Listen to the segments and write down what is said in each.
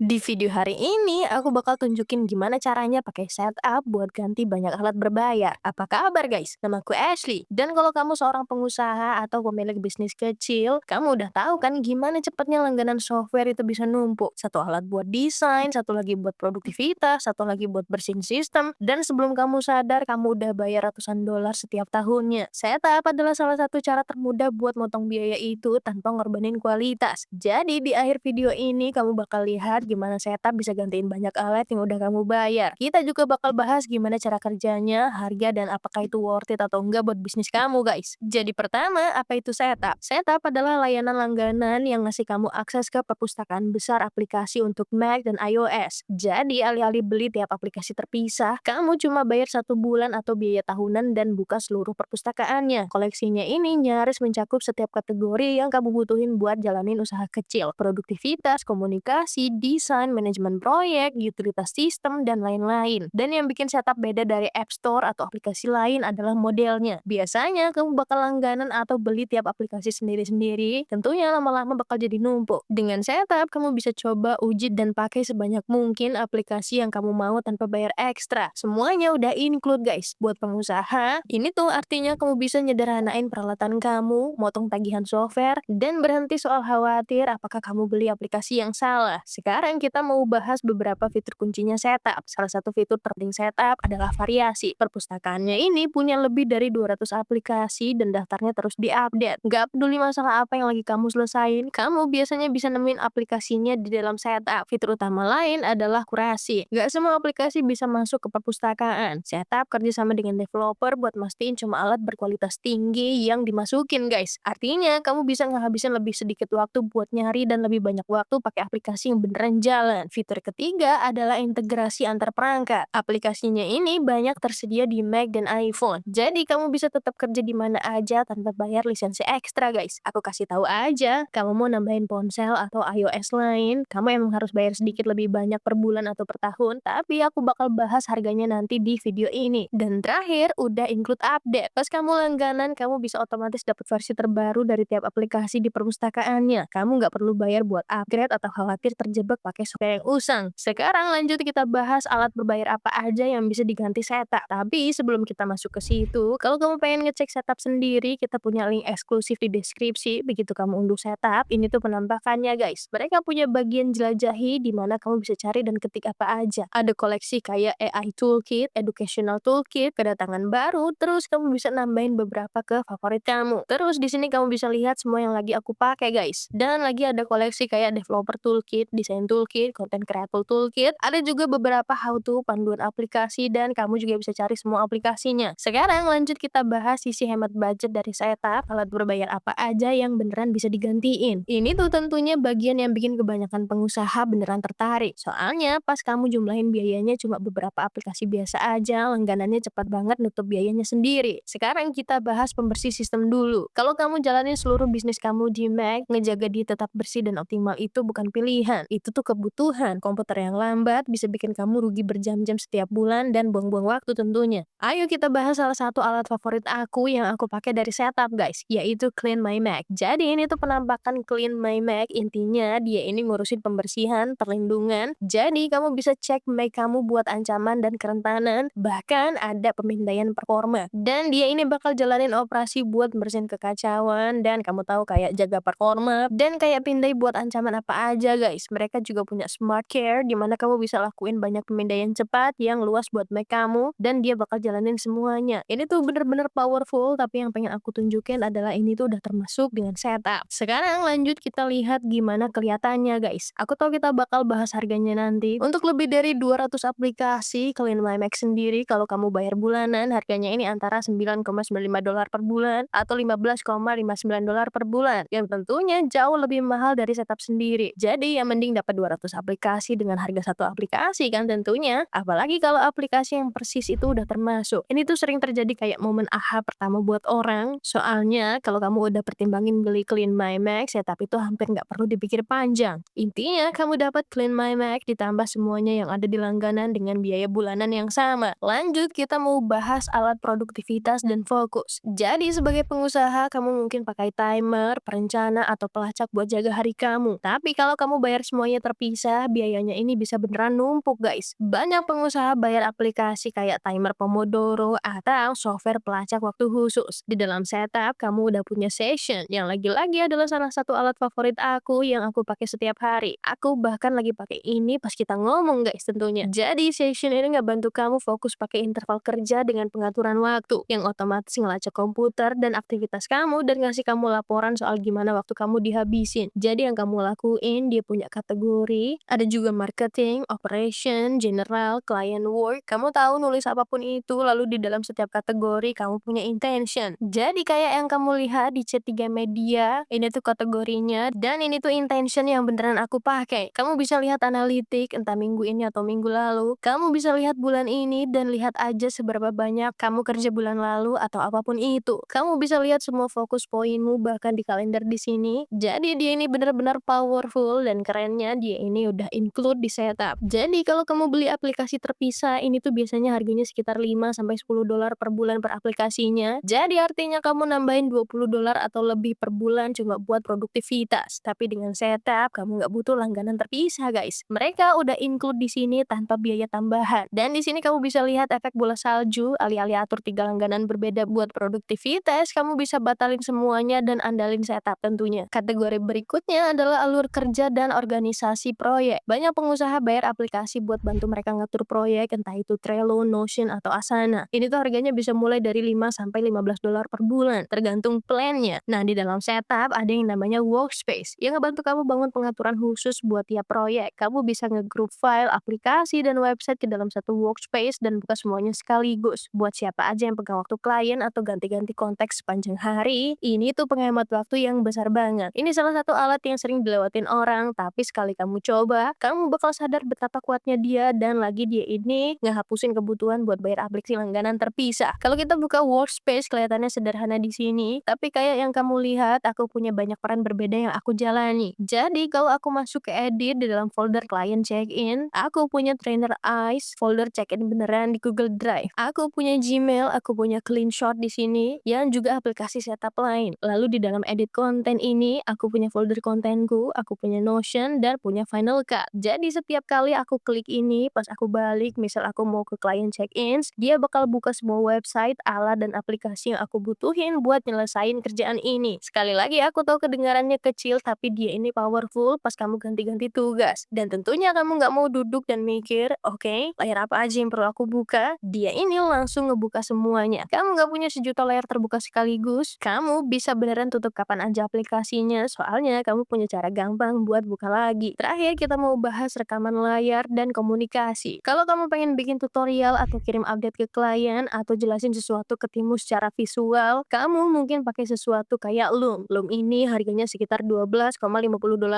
Di video hari ini, aku bakal tunjukin gimana caranya pakai setup buat ganti banyak alat berbayar. Apa kabar guys? Namaku Ashley. Dan kalau kamu seorang pengusaha atau pemilik bisnis kecil, kamu udah tahu kan gimana cepatnya langganan software itu bisa numpuk. Satu alat buat desain, satu lagi buat produktivitas, satu lagi buat bersihin sistem. Dan sebelum kamu sadar, kamu udah bayar ratusan dolar setiap tahunnya. Setup adalah salah satu cara termudah buat motong biaya itu tanpa ngorbanin kualitas. Jadi di akhir video ini, kamu bakal lihat gimana setup bisa gantiin banyak alat yang udah kamu bayar. Kita juga bakal bahas gimana cara kerjanya, harga, dan apakah itu worth it atau enggak buat bisnis kamu guys. Jadi pertama, apa itu setup? Setup adalah layanan langganan yang ngasih kamu akses ke perpustakaan besar aplikasi untuk Mac dan iOS. Jadi alih-alih beli tiap aplikasi terpisah, kamu cuma bayar 1 bulan atau biaya tahunan dan buka seluruh perpustakaannya. Koleksinya ini nyaris mencakup setiap kategori yang kamu butuhin buat jalanin usaha kecil, produktivitas, komunikasi, desain, manajemen proyek, utilitas sistem, dan lain-lain. Dan yang bikin setup beda dari App Store atau aplikasi lain adalah modelnya. Biasanya kamu bakal langganan atau beli tiap aplikasi sendiri-sendiri, tentunya lama-lama bakal jadi numpuk. Dengan setup, kamu bisa coba, uji, dan pakai sebanyak mungkin aplikasi yang kamu mau tanpa bayar ekstra. Semuanya udah include guys. Buat pengusaha, ini tuh artinya kamu bisa nyederhanain peralatan kamu, motong tagihan software, dan berhenti soal khawatir apakah kamu beli aplikasi yang salah. Sekarang kita mau bahas beberapa fitur kuncinya setup. Salah satu fitur penting setup adalah variasi. Perpustakaannya ini punya lebih dari 200 aplikasi dan daftarnya terus diupdate. Nggak peduli masalah apa yang lagi kamu selesain, kamu biasanya bisa nemuin aplikasinya di dalam setup. Fitur utama lain adalah kurasi. Nggak semua aplikasi bisa masuk ke perpustakaan. Setup kerjasama dengan developer buat mastiin cuma alat berkualitas tinggi yang dimasukin guys. Artinya kamu bisa ngehabisin lebih sedikit waktu buat nyari dan lebih banyak waktu pakai aplikasi yang beneran jalan. Fitur ketiga adalah integrasi antar perangkat. Aplikasinya ini banyak tersedia di Mac dan iPhone. Jadi kamu bisa tetap kerja di mana aja tanpa bayar lisensi ekstra guys. Aku kasih tahu aja, kamu mau nambahin ponsel atau iOS lain, kamu emang harus bayar sedikit lebih banyak per bulan atau per tahun, tapi aku bakal bahas harganya nanti di video ini. Dan terakhir, udah include update. Pas kamu langganan, kamu bisa otomatis dapat versi terbaru dari tiap aplikasi di perpustakaannya. Kamu nggak perlu bayar buat upgrade atau khawatir terjebak pakai software yang usang. Sekarang lanjut kita bahas alat berbayar apa aja yang bisa diganti setup. Tapi sebelum kita masuk ke situ, kalau kamu pengen ngecek setup sendiri, kita punya link eksklusif di deskripsi. Begitu kamu unduh setup, ini tuh penampakannya guys. Mereka punya bagian jelajahi di mana kamu bisa cari dan ketik apa aja. Ada koleksi kayak AI Toolkit, Educational Toolkit, kedatangan baru, terus kamu bisa nambahin beberapa ke favorit kamu. Terus di sini kamu bisa lihat semua yang lagi aku pakai guys. Dan lagi ada koleksi kayak Developer Toolkit, Design Toolkit, Content Creator Toolkit. Ada juga beberapa how to, panduan aplikasi, dan kamu juga bisa cari semua aplikasinya. Sekarang lanjut kita bahas sisi hemat budget dari setup, alat berbayar apa aja yang beneran bisa digantiin. Ini tuh tentunya bagian yang bikin kebanyakan pengusaha beneran tertarik. Soalnya pas kamu jumlahin biayanya cuma beberapa aplikasi biasa aja, langganannya cepat banget nutup biayanya sendiri. Sekarang kita bahas pembersih sistem dulu. Kalau kamu jalanin seluruh bisnis kamu di Mac, ngejaga dia tetap bersih dan optimal itu bukan pilihan. Itu tuh kebutuhan. Komputer yang lambat bisa bikin kamu rugi berjam-jam setiap bulan dan buang-buang waktu tentunya. Ayo kita bahas salah satu alat favorit aku yang aku pakai dari setup guys, yaitu Clean My Mac. Jadi ini tuh penampakan Clean My Mac, intinya dia ini ngurusin pembersihan, perlindungan. Jadi kamu bisa cek Mac kamu buat ancaman dan kerentanan, bahkan ada pemindaian performa. Dan dia ini bakal jalanin operasi buat bersihin kekacauan dan kamu tahu kayak jaga performa dan kayak pindai buat ancaman apa aja guys. Mereka juga punya Smart Care di mana kamu bisa lakuin banyak pemindaian cepat yang luas buat Mac kamu dan dia bakal jalanin semuanya. Ini tuh bener-bener powerful, tapi yang pengen aku tunjukin adalah ini tuh udah termasuk dengan setup. Sekarang lanjut kita lihat gimana kelihatannya guys. Aku tahu kita bakal bahas harganya nanti. Untuk lebih dari 200 aplikasi Clean My Mac sendiri, kalau kamu bayar bulanan, harganya ini antara 9,95 dolar per bulan atau 15,59 dolar per bulan. Yang tentunya jauh lebih mahal dari setup sendiri. Jadi ya mending dapat 200 aplikasi dengan harga satu aplikasi kan tentunya. Apalagi kalau aplikasi yang persis itu udah termasuk. Ini tuh sering terjadi kayak momen aha pertama buat orang. Soalnya kalau kamu udah pertimbangin beli Clean My Mac, setup itu hampir nggak perlu dipikir panjang. Intinya kamu dapat Clean My Mac ditambah semuanya yang ada di langganan dengan biaya bulanan yang sama. Lanjut kita mau bahas alat produktivitas dan fokus. Jadi sebagai pengusaha kamu mungkin pakai timer, perencana, atau pelacak buat jaga hari kamu. Tapi kalau kamu bayar semuanya terpisah, biayanya ini bisa beneran numpuk guys. Banyak pengusaha bayar aplikasi kayak timer Pomodoro atau software pelacak waktu khusus. Di dalam setup, kamu udah punya session yang lagi-lagi adalah salah satu alat favorit aku yang aku pakai setiap hari. Aku bahkan lagi pakai ini pas kita ngomong guys tentunya. Jadi session ini nggak bantu kamu fokus pakai interval kerja dengan pengaturan waktu yang otomatis ngelacak komputer dan aktivitas kamu dan ngasih kamu laporan soal gimana waktu kamu dihabisin. Jadi yang kamu lakuin, dia punya kategori, ada juga marketing, operation, general, client work. Kamu tahu nulis apapun itu, lalu di dalam setiap kategori kamu punya intention. Jadi kayak yang kamu lihat di C3 Media, ini tuh kategorinya, dan ini tuh intention yang beneran aku pakai. Kamu bisa lihat analitik, entah minggu ini atau minggu lalu. Kamu bisa lihat bulan ini dan lihat aja seberapa banyak kamu kerja bulan lalu atau apapun itu. Kamu bisa lihat semua fokus poinmu bahkan di kalender di sini. Jadi dia ini benar-benar powerful dan kerennya dia ini udah include di setup. Jadi kalau kamu beli aplikasi terpisah, ini tuh biasanya harganya sekitar 5 sampai $10 per bulan per aplikasinya. Jadi artinya kamu nambahin $20 atau lebih per bulan cuma buat produktivitas. Tapi dengan setup, kamu nggak butuh langganan terpisah, guys. Mereka udah include di sini tanpa biaya tambahan. Dan di sini kamu bisa lihat efek bola salju, alih-alih atur 3 langganan berbeda buat produktivitas, kamu bisa batalin semuanya dan andalin setup tentunya. Kategori berikutnya adalah alur kerja dan organisasi proyek. Banyak pengusaha bayar aplikasi buat bantu mereka ngatur proyek, entah itu Trello, Notion, atau Asana. Ini tuh harganya bisa mulai dari 5 sampai $15 per bulan, tergantung plan-nya. Nah, di dalam setup ada yang namanya workspace, yang ngebantu kamu bangun pengaturan khusus buat tiap proyek. Kamu bisa ngegroup file, aplikasi, dan website ke dalam satu workspace dan buka semuanya sekaligus. Buat siapa aja yang pegang waktu klien atau ganti-ganti konteks sepanjang hari, ini tuh penghemat waktu yang besar banget. Ini salah satu alat yang sering dilewatin orang, tapi sekali kamu coba, kamu bakal sadar betapa kuatnya dia dan lagi dia ini ngehapusin kebutuhan buat bayar aplikasi langganan terpisah. Kalau kita buka workspace, kelihatannya sederhana di sini, tapi kayak yang kamu lihat, aku punya banyak peran berbeda yang aku jalani. Jadi kalau aku masuk ke edit di dalam folder client check-in, aku punya trainer eyes, folder check-in beneran di Google Drive. Aku punya Gmail, aku punya clean shot di sini, yang juga aplikasi setup lain. Lalu di dalam edit konten ini, aku punya folder kontenku, aku punya Notion, dan punya Final Cut. Jadi setiap kali aku klik ini, pas aku balik, misal aku mau ke client check-ins, dia bakal buka semua website, alat, dan aplikasi yang aku butuhin buat nyelesain kerjaan ini. Sekali lagi, aku tahu kedengarannya kecil, tapi dia ini powerful pas kamu ganti-ganti tugas. Dan tentunya kamu nggak mau duduk dan mikir, oke, layar apa aja yang perlu aku buka? Dia ini langsung ngebuka semuanya. Kamu nggak punya sejuta layar terbuka sekaligus, kamu bisa beneran tutup kapan aja aplikasinya, soalnya kamu punya cara gampang buat buka lagi. Terakhir, kita mau bahas rekaman layar dan komunikasi. Kalau kamu pengen bikin tutorial atau kirim update ke klien atau jelasin sesuatu ke timmu secara visual, kamu mungkin pakai sesuatu kayak Loom. Loom ini harganya sekitar $12,50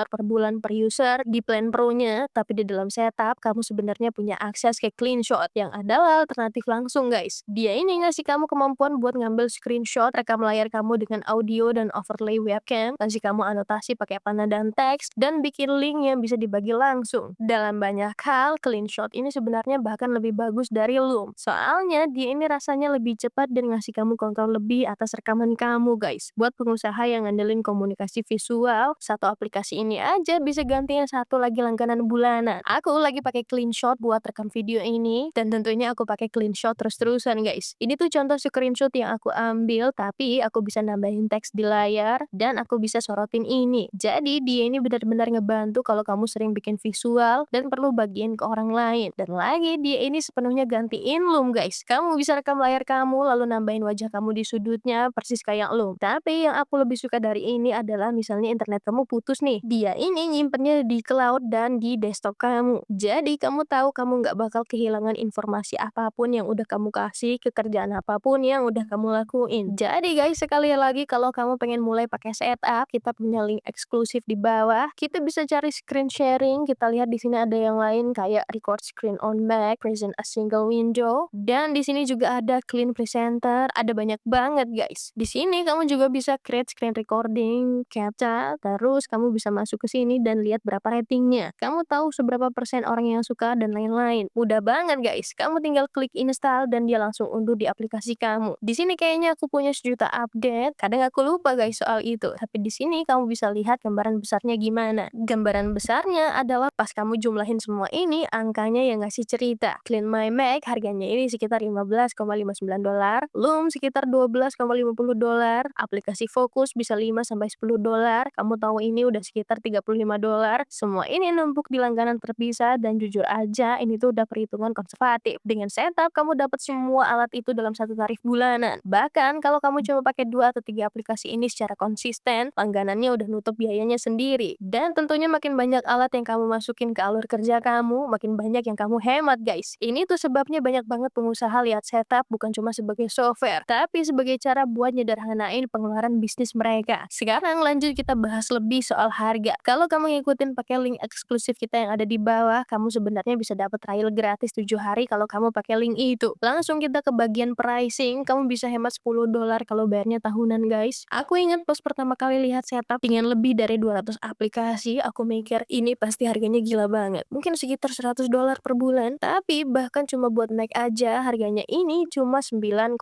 per bulan per user di plan Pro-nya, tapi di dalam setup kamu sebenarnya punya akses ke CleanShot yang adalah alternatif langsung, guys. Dia ini ngasih kamu kemampuan buat ngambil screenshot rekam layar kamu dengan audio dan overlay webcam, ngasih kamu anotasi pakai panah dan teks, dan bikin link yang bisa dibagi langsung. Dalam banyak hal, CleanShot ini sebenarnya bahkan lebih bagus dari Loom. Soalnya dia ini rasanya lebih cepat dan ngasih kamu kontrol lebih atas rekaman kamu, guys. Buat pengusaha yang ngandelin komunikasi visual, satu aplikasi ini aja bisa gantiin satu lagi langganan bulanan. Aku lagi pakai CleanShot buat rekam video ini, dan tentunya aku pakai CleanShot terus-terusan, guys. Ini tuh contoh screenshot yang aku ambil, tapi aku bisa nambahin teks di layar, dan aku bisa sorotin ini. Jadi dia ini benar-benar ngebantu kalau kamu sering bikin visual dan perlu bagiin ke orang lain. Dan lagi dia ini sepenuhnya gantiin Loom, guys. Kamu bisa rekam layar kamu lalu nambahin wajah kamu di sudutnya persis kayak Loom. Tapi yang aku lebih suka dari ini adalah misalnya internet kamu putus nih. Dia ini nyimpennya di cloud dan di desktop kamu. Jadi kamu tahu kamu nggak bakal kehilangan informasi apapun yang udah kamu kasih, ke kerjaan apapun yang udah kamu lakuin. Jadi guys, sekali lagi kalau kamu pengen mulai pakai setup, kita punya link eksklusif di bawah. Kita bisa cari screen sharing. Kita lihat di sini ada yang lain kayak record screen on Mac, present a single window, dan di sini juga ada clean presenter. Ada banyak banget guys. Di sini kamu juga bisa create screen recording, CapCut, terus kamu bisa masuk ke sini dan lihat berapa ratingnya. Kamu tahu seberapa persen orang yang suka dan lain-lain. Mudah banget guys. Kamu tinggal klik install dan dia langsung unduh di aplikasi kamu. Di sini kayaknya aku punya sejuta update. Kadang aku lupa guys soal itu. Tapi di sini kamu bisa lihat gambaran besarnya gimana. Gambaran besarnya adalah pas kamu jumlahin semua ini, angkanya yang ngasih cerita. Clean My Mac harganya ini sekitar $15,59, Loom sekitar $12,50, aplikasi Focus bisa $5 sampai $10. Kamu tahu ini udah sekitar $35. Semua ini numpuk di langganan terpisah dan jujur aja ini tuh udah perhitungan konservatif. Dengan setup kamu dapat semua alat itu dalam satu tarif bulanan. Bahkan kalau kamu cuma pakai 2 atau 3 aplikasi ini secara konsisten, langganannya udah nutup biayanya sendiri. Dan tentunya makin banyak alat yang kamu masukin ke alur kerja kamu, makin banyak yang kamu hemat guys. Ini tuh sebabnya banyak banget pengusaha lihat setup bukan cuma sebagai software, tapi sebagai cara buat nyederhanain pengeluaran bisnis mereka. Sekarang lanjut kita bahas lebih soal harga. Kalau kamu ngikutin pakai link eksklusif kita yang ada di bawah, kamu sebenarnya bisa dapat trial gratis 7 hari kalau kamu pakai link itu. Langsung kita ke bagian pricing, kamu bisa hemat $10 kalau bayarnya tahunan guys. Aku ingat pas pertama kali lihat setup dengan lebih dari 200 aplikasi, aku mikir ini pasti harganya gila banget. Mungkin sekitar $100 per bulan, tapi bahkan cuma buat Mac aja harganya ini cuma $9,99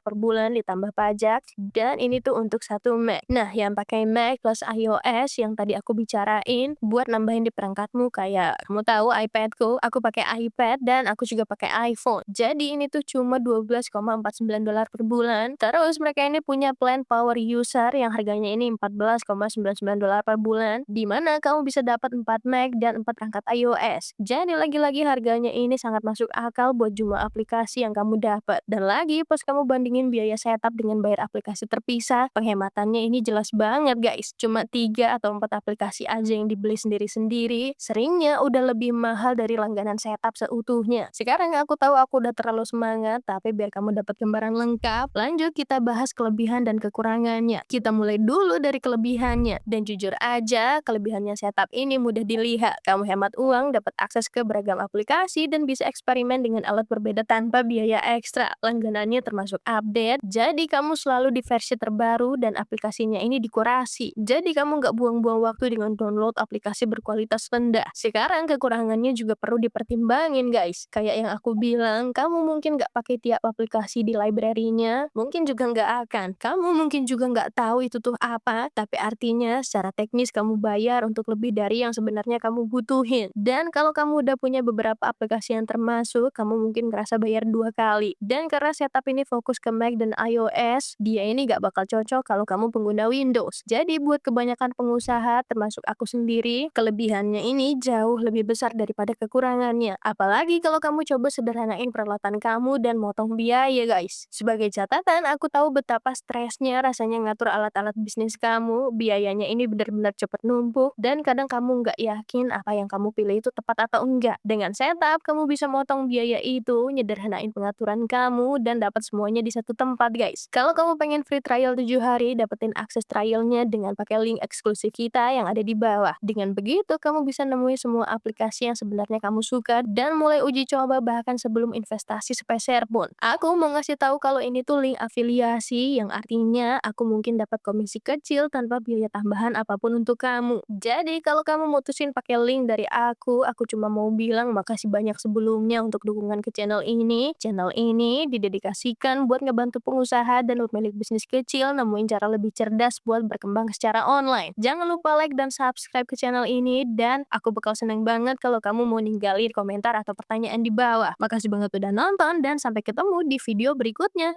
per bulan ditambah pajak, dan ini tuh untuk satu Mac. Nah, yang pakai Mac plus iOS yang tadi aku bicarain buat nambahin di perangkatmu, kayak kamu tahu iPadku, aku pakai iPad dan aku juga pakai iPhone. Jadi ini tuh cuma $12,49 per bulan. Terus mereka ini punya plan power user yang harganya ini $14,99 per bulan, di mana kamu bisa dapat 4 Mac dan 4 perangkat iOS. Jadi lagi-lagi harganya ini sangat masuk akal buat jumlah aplikasi yang kamu dapat. Dan lagi pas kamu bandingin biaya setup dengan bayar aplikasi terpisah, penghematannya ini jelas banget guys. Cuma 3 atau 4 aplikasi aja yang dibeli sendiri-sendiri, seringnya udah lebih mahal dari langganan setup seutuhnya. Sekarang aku tahu aku udah terlalu semangat, tapi biar kamu dapat gambaran lengkap, lanjut kita bahas kelebihan dan kekurangannya. Kita mulai dulu dari kelebihannya. Dan jujur aja, kelebihannya setup ini mudah dilihat. Kamu hemat uang, dapat akses ke beragam aplikasi, dan bisa eksperimen dengan alat berbeda tanpa biaya ekstra. Langganannya termasuk update, jadi kamu selalu di versi terbaru dan aplikasinya ini dikurasi. Jadi kamu nggak buang-buang waktu dengan download aplikasi berkualitas rendah. Sekarang kekurangannya juga perlu dipertimbangin guys. Kayak yang aku bilang, kamu mungkin nggak pakai tiap aplikasi di library-nya, mungkin juga nggak akan. Kamu mungkin juga nggak tahu itu tuh apa, tapi artinya secara teknis kamu bayar untuk lebih dari yang sebenarnya kamu butuhin. Dan kalau kamu udah punya beberapa aplikasi yang termasuk, kamu mungkin ngerasa bayar 2 kali. Dan karena setup ini fokus ke Mac dan iOS, dia ini nggak bakal cocok kalau kamu pengguna Windows. Jadi buat kebanyakan pengusaha, termasuk aku sendiri, kelebihannya ini jauh lebih besar daripada kekurangannya. Apalagi kalau kamu coba sederhanain peralatan kamu dan motong biaya guys. Sebagai catatan, aku tahu betapa stresnya rasanya ngatur alat-alat bisnis kamu, biayanya ini benar-benar cepat numpuk, dan kadang kamu nggak yakin apa yang kamu pilih itu tepat atau enggak. Dengan setup, kamu bisa motong biaya itu, nyederhanain pengaturan kamu, dan dapat semuanya di satu tempat guys. Kalau kamu pengen free trial 7 hari, dapetin akses trialnya dengan pakai link eksklusif kita yang ada di bawah. Dengan begitu, kamu bisa nemuin semua aplikasi yang sebenarnya kamu suka dan mulai uji coba bahkan sebelum investasi sepeser pun. Aku mau ngasih tahu kalau ini tuh link afiliasi, yang artinya aku mungkin dapat komisi kecil tanpa biaya tambahan apapun untuk kamu. Jadi kalau kamu mutusin pakai link dari aku cuma mau bilang makasih banyak sebelumnya untuk dukungan ke channel ini. Channel ini didedikasikan buat ngebantu pengusaha dan pemilik bisnis kecil nemuin cara lebih cerdas buat berkembang secara online. Jangan lupa like dan subscribe ke channel ini, dan aku bakal seneng banget kalau kamu mau ninggalin komentar atau pertanyaan di bawah. Makasih banget udah nonton, dan sampai ketemu di video berikutnya.